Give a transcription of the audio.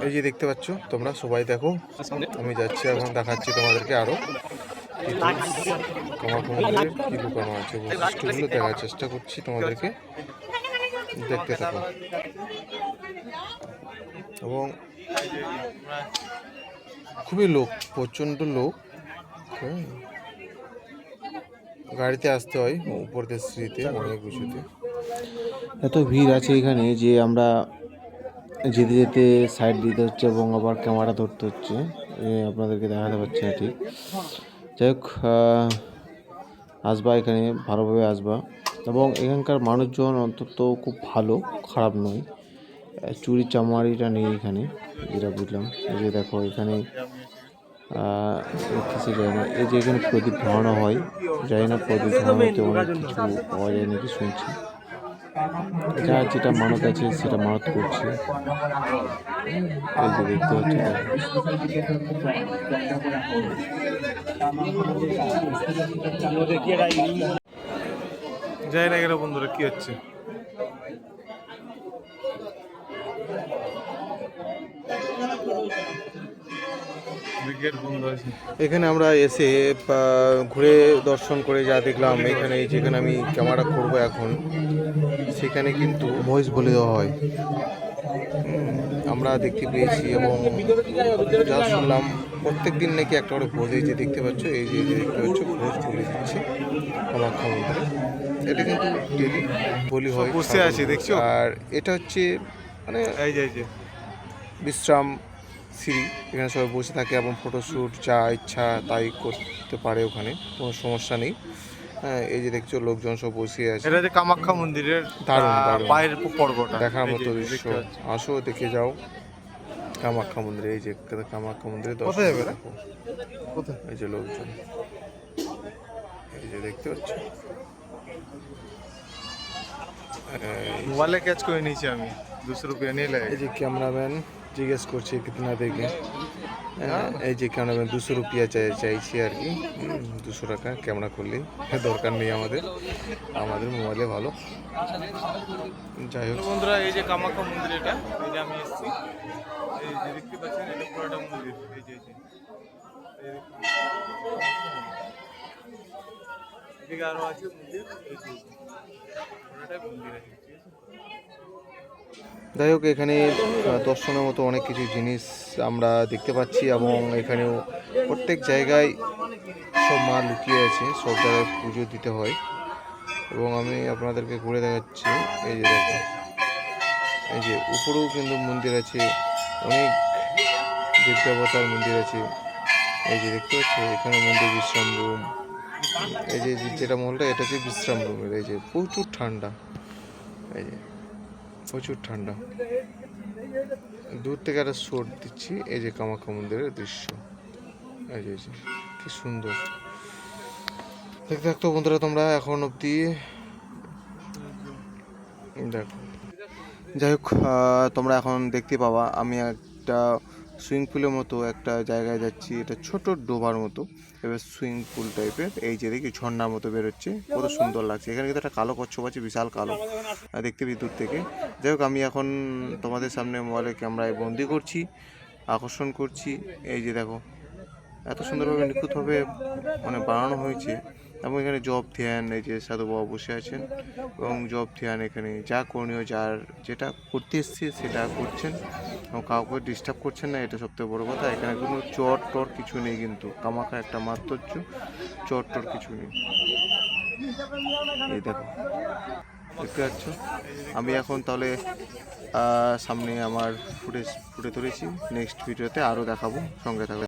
এই যে দেখতে পাচ্ছ তোমরা সবাই দেখো, আমি যাচ্ছি এখন দেখাচ্ছি তোমাদেরকে আরো কামাখ্যা মন্দিরের কি লুকানো আছে বৈশিষ্ট্যগুলো দেখার চেষ্টা করছি তোমাদেরকে, দেখতে থাকো। এবং খুবই লোক, প্রচণ্ড লোক, গাড়িতে আসতে হয় উপর দিয়ে সিঁড়িতে অনেক উঁচুতে। এত ভিড় আছে এখানে যে আমরা যেতে যেতে সাইড দিতে হচ্ছে এবং আবার ক্যামেরা ধরতে হচ্ছে, আপনাদেরকে দেখাতে পারছি না ঠিক। যাই হোক, আসবা এখানে ভালোভাবে আসবা, এবং এখানকার মানুষজন অন্তত খুব ভালো, খারাপ নয়। চুরি চামারিটা নেই এখানে, যেটা বুঝলাম। এই যে দেখো এখানে কিছু যায় না, এই যে এখানে প্রদীপ ধরানো হয়, যাই না প্রদীপ ধরানোতে অনেক কিছু পাওয়া যায় নাকি শুনছি। যার যেটা মানত আছে সেটা মানত করছে। এই যে দেখতে পাচ্ছি, যাই না গেল বন্ধুরা কি হচ্ছে। এখানে আমরা এসে ঘুরে দর্শন করে যা দেখলাম, এখানে যেখানে আমি ক্যামেরা করবো এখন, সেখানে কিন্তু ভয়েস বলে দেওয়া হয়, আমরা দেখতে পেয়েছি। এবং যা শুনলাম প্রত্যেক দিন নাকি একটা করে ভোজ, এই যে দেখতে পাচ্ছ, এই যে দেখতে পাচ্ছ ভোজ বলে দিচ্ছে কামাখ্যা মন্দিরে। এটা কিন্তু ডেলি বলি হয়, বসে আছে দেখছো। আর এটা হচ্ছে মানে এই যে বিশ্রাম সিঁড়ি, এখানে সবাই বসে থাকে এবং ফটোশ্যুট যা ইচ্ছা তাই করতে পারে, ওখানে কোনো সমস্যা নেই। হ্যাঁ, এই যে দেখছো লোকজন সব বসে আছে। এটা যে কামাখ্যা মন্দিরের দারুণ বাইরের পর্বটা দেখার মতো দৃশ্য, আসো দেখে যাও কামাখ্যা মন্দিরে। এই যে কামাখ্যা মন্দিরে দর্শন দেখো, এই যে লোকজন, এই যে দেখতে পাচ্ছ। মোবাইলে ক্যাচ করে নিয়েছি আমি, 200 রুপিয়া নিয়ে লাগে। এই যে ক্যামেরাম্যান জিজ্ঞেস করছে কিতনা দেখে, এই যে ক্যামেরাম্যান 200 রুপিয়া চাইছি আর কি, 200 টাকা ক্যামেরা করলেই, দরকার নেই আমাদের মোবাইলে ভালো। যাই হোক বন্ধুরা, এই যে কামাখ্যা মন্দির, এটা এই যে আমি এসেছি, এই যে দেখতে পাচ্ছেন এটা পুরোটা মন্দির। এই যে এদিকে আরো আছে মন্দির, এই যে পুরোটাই মন্দির আছে। যাই হোক, এখানে দর্শনের মতো অনেক কিছু জিনিস আমরা দেখতে পাচ্ছি, এবং এখানেও প্রত্যেক জায়গায় সব মা লুকিয়ে আছে, সব জায়গায় পুজো দিতে হয়। এবং আমি আপনাদেরকে ঘুরে দেখাচ্ছি, এই যে দেখো, এই যে উপরেও কিন্তু মন্দির আছে, অনেক দেব দেবতার মন্দির আছে। এই যে দেখতে পাচ্ছ এখানে মন্দির, বিশ্রাম রুম, এই যে যেটা মলটা এটা হচ্ছে বিশ্রাম রুমের। এই যে প্রচুর ঠান্ডা, এই যে প্রচুর ঠান্ডা, দূর থেকে একটা শট দিচ্ছি। এই যে কামাখ্যা মন্দিরের দৃশ্য, এই যে কি সুন্দর দেখতে থাকতো বন্ধুরা তোমরা এখন অবধি দেখো। যাই হোক, তোমরা এখন দেখতে পাবা আমি একটা সুইমিং পুলের মতো একটা জায়গায় যাচ্ছি, এটা ছোট ডোবার মতো, এবার সুইমিং পুল টাইপের। এই যে দেখি ঝর্ণার মতো বেরোচ্ছে, কত সুন্দর লাগছে। এখানে কিন্তু একটা কালো কচ্ছপ আছে, বিশাল কালো, দেখতে পেয়ে দূর থেকে। যাই হোক, আমি এখন তোমাদের সামনে মোবাইলের ক্যামেরায় বন্দি করছি, আকর্ষণ করছি। এই যে দেখো এত সুন্দরভাবে নিখুঁতভাবে মানে বানানো হয়েছে। এবং এখানে জব ধ্যান, এই যে সাধু বাবা বসে আছেন, এবং জব ধ্যান এখানে যা করণীয়, যার যেটা করতে এসছে সেটা করছেন, এবং কাউকে ডিস্টার্ব করছেন না, এটা সবথেকে বড় কথা। এখানে কোনো চর টর কিছু নেই, কিন্তু কামাখ্যা একটা মাত্রর্য, চর টর কিছু নেই। এই দেখো দেখতে পাচ্ছ, আমি এখন তাহলে সামনে আমার ফুটে তুলেছি, নেক্সট ভিডিওতে আরও দেখাবো, সঙ্গে থাকবে।